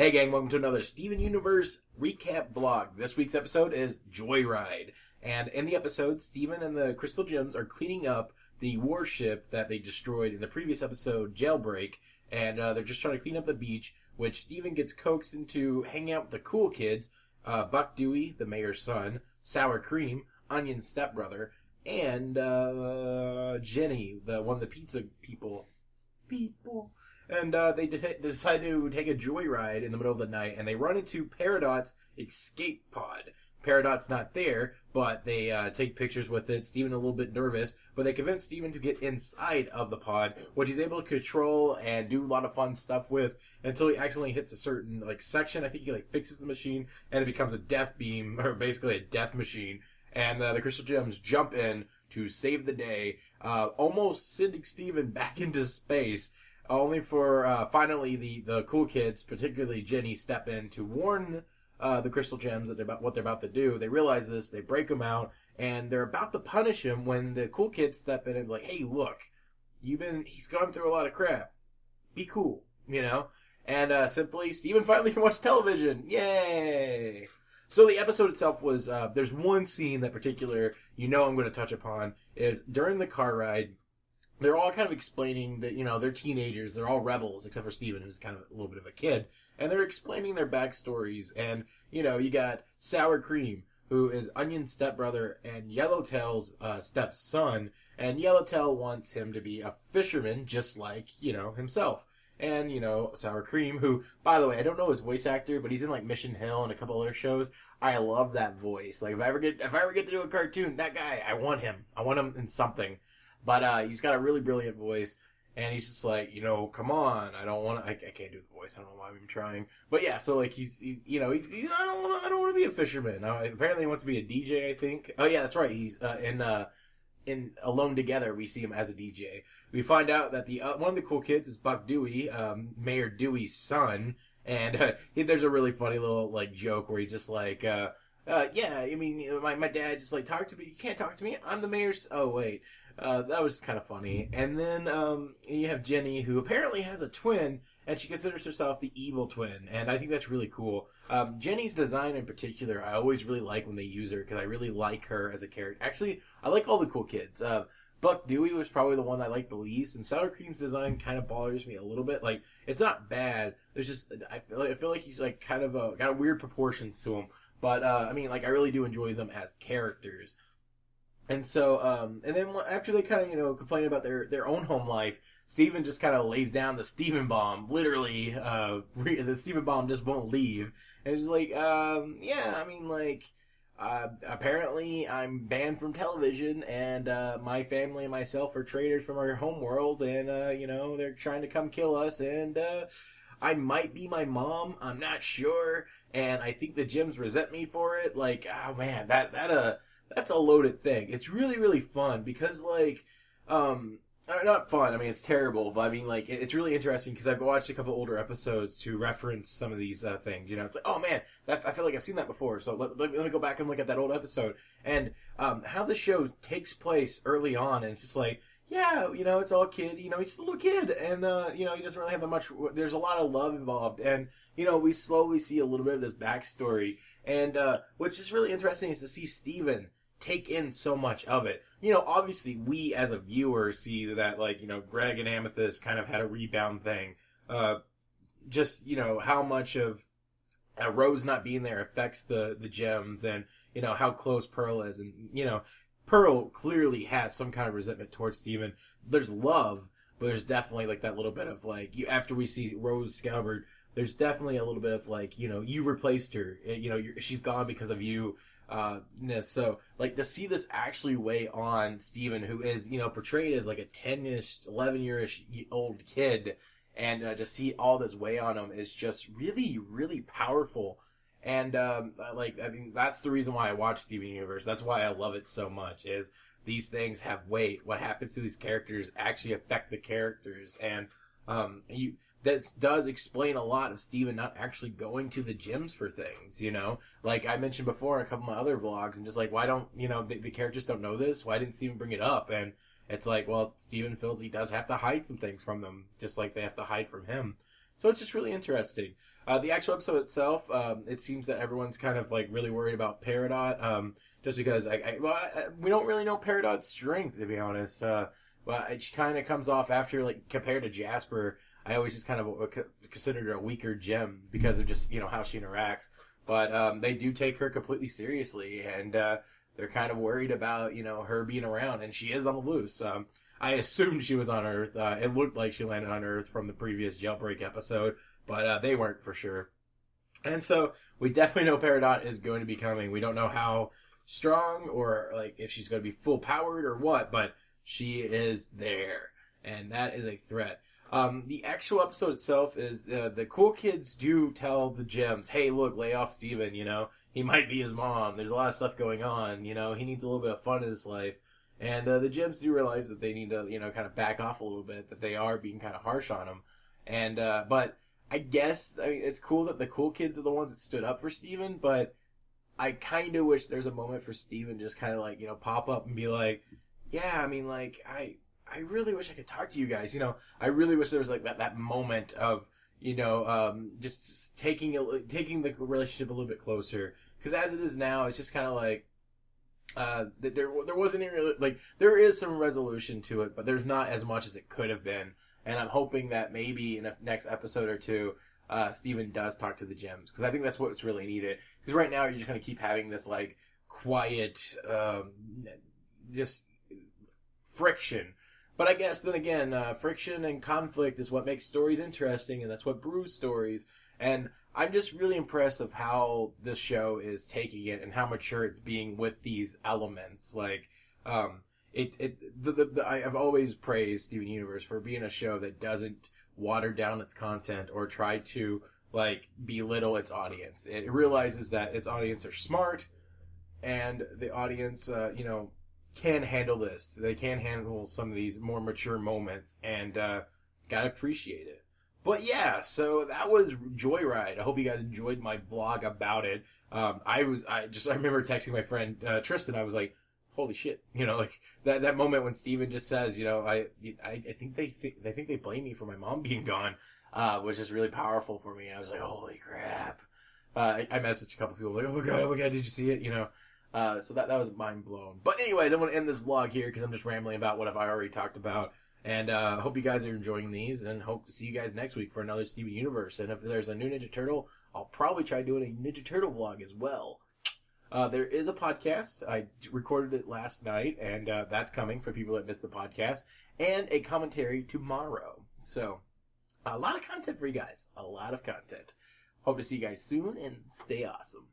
Hey gang, welcome to another Steven Universe recap vlog. This week's episode is Joyride. And in the episode, Steven and the Crystal Gems are cleaning up the warship that they destroyed in the previous episode, Jailbreak. And they're just trying to clean up the beach, which Steven gets coaxed into hanging out with the cool kids. Buck Dewey, the mayor's son, Sour Cream, Onion's stepbrother, and Jenny, one of the pizza people. And they decide to take a joyride in the middle of the night, and they run into Peridot's escape pod. Peridot's not there, but they take pictures with it. Steven a little bit nervous, but they convince Steven to get inside of the pod, which he's able to control and do a lot of fun stuff with until he accidentally hits a certain section. I think he fixes the machine, and it becomes a death beam, or basically a death machine. And the Crystal Gems jump in to save the day, almost sending Steven back into space. Only for finally the cool kids, particularly Jenny, step in to warn the Crystal Gems that what they're about to do. They realize this, they break him out, and they're about to punish him when the cool kids step in and hey, look, he's gone through a lot of crap. Be cool, And simply, Steven finally can watch television. Yay! So the episode itself was, there's one scene that particular, I'm going to touch upon, is during the car ride. They're all kind of explaining that, they're teenagers. They're all rebels, except for Steven, who's kind of a little bit of a kid. And they're explaining their backstories. And, you got Sour Cream, who is Onion's stepbrother and Yellowtail's stepson. And Yellowtail wants him to be a fisherman, just like, himself. And, Sour Cream, who, by the way, I don't know his voice actor, but he's in, Mission Hill and a couple other shows. I love that voice. If I ever get to do a cartoon, that guy, I want him. I want him in something. But he's got a really brilliant voice, and he's just come on, I don't want to, I can't do the voice, I don't know why I'm even trying. But yeah, so I don't want to be a fisherman. Apparently he wants to be a DJ, I think. Oh yeah, that's right, he's in Alone Together, we see him as a DJ. We find out that one of the cool kids is Buck Dewey, Mayor Dewey's son, and there's a really funny little joke where he's just yeah, I mean, my dad just talk to me. You can't talk to me. I'm the mayor's. Oh wait, that was kind of funny. And then you have Jenny, who apparently has a twin, and she considers herself the evil twin. And I think that's really cool. Jenny's design in particular, I always really like when they use her because I really like her as a character. Actually, I like all the cool kids. Buck Dewey was probably the one I liked the least, and Sour Cream's design kind of bothers me a little bit. It's not bad. There's just I feel like he's kind of got weird proportions to him. But, I really do enjoy them as characters. And so, and then after they kind of, complain about their own home life, Steven just kind of lays down the Steven bomb. Literally, the Steven bomb just won't leave. And it's apparently I'm banned from television, and my family and myself are traitors from our home world, and, they're trying to come kill us, and I might be my mom, I'm not sure. And I think the Gems resent me for it. Oh man, that's a loaded thing. It's really, really fun because not fun. It's terrible, but it's really interesting because I've watched a couple older episodes to reference some of these things. It's oh man, I feel like I've seen that before. So let me go back and look at that old episode and how the show takes place early on, and it's just yeah, it's all kid, he's just a little kid, and, he doesn't really have that much, there's a lot of love involved, and, we slowly see a little bit of this backstory, and, what's just really interesting is to see Steven take in so much of it. Obviously, we as a viewer see that, Greg and Amethyst kind of had a rebound thing, how much of Rose not being there affects the Gems, and, how close Pearl is, and, Pearl clearly has some kind of resentment towards Steven. There's love, but there's definitely that little bit of after we see Rose scoured, there's definitely a little bit of you replaced her. She's gone because of you. So to see this actually weigh on Steven, who is portrayed as a 10-ish, 11-year-ish old kid, and to see all this weigh on him is just really, really powerful. And, that's the reason why I watch Steven Universe. That's why I love it so much, is these things have weight. What happens to these characters actually affect the characters. And, this does explain a lot of Steven not actually going to the gyms for things, I mentioned before in a couple of my other vlogs, and just why don't, the characters don't know this? Why didn't Steven bring it up? And it's Steven feels he does have to hide some things from them, just like they have to hide from him. So it's just really interesting. The actual episode itself, it seems that everyone's kind of like really worried about Peridot, just because we don't really know Peridot's strength, to be honest. Well, it kind of comes off after, like, compared to Jasper, I always just kind of considered her a weaker gem because of just, how she interacts. But they do take her completely seriously, and they're kind of worried about, her being around, and she is on the loose. I assumed she was on Earth. It looked like she landed on Earth from the previous Jailbreak episode, but they weren't for sure. And so we definitely know Peridot is going to be coming. We don't know how strong or, like, if she's going to be full powered or what, but she is there, and that is a threat. The actual episode itself is the cool kids do tell the gems, hey, look, lay off Steven, he might be his mom. There's a lot of stuff going on, he needs a little bit of fun in his life. And the gems do realize that they need to, kind of back off a little bit, that they are being kind of harsh on him. And, but I guess, it's cool that the cool kids are the ones that stood up for Steven, but I kind of wish there's a moment for Steven just kind of like, pop up and be like, yeah, I really wish I could talk to you guys. I really wish there was like that moment of, just taking the relationship a little bit closer. Because as it is now, it's just kind of like, there wasn't any, like, there is some resolution to it, but there's not as much as it could have been. And I'm hoping that maybe in the next episode or two, Steven does talk to the gems. Because I think that's what's really needed. Because right now you're just going to keep having this, like, quiet, just friction. But I guess then again, friction and conflict is what makes stories interesting, and that's what brews stories. And I'm just really impressed of how this show is taking it and how mature it's being with these elements. Like, I've always praised Steven Universe for being a show that doesn't water down its content or try to, like, belittle its audience. It realizes that its audience are smart, and the audience, can handle this. They can handle some of these more mature moments, and gotta appreciate it. But yeah, so that was Joyride. I hope you guys enjoyed my vlog about it. I remember texting my friend Tristan. I was like, holy shit, like that moment when Steven just says, I think they blame me for my mom being gone, was just really powerful for me. And I was like, holy crap. I messaged a couple people like, oh my god, did you see it? So that was mind blown. But anyways, I'm going to end this vlog here because I'm just rambling about what I've already talked about. And I hope you guys are enjoying these, and hope to see you guys next week for another Steven Universe. And if there's a new Ninja Turtle, I'll probably try doing a Ninja Turtle vlog as well. There is a podcast. I recorded it last night, and that's coming for people that missed the podcast. And a commentary tomorrow. So, a lot of content for you guys. A lot of content. Hope to see you guys soon, and stay awesome.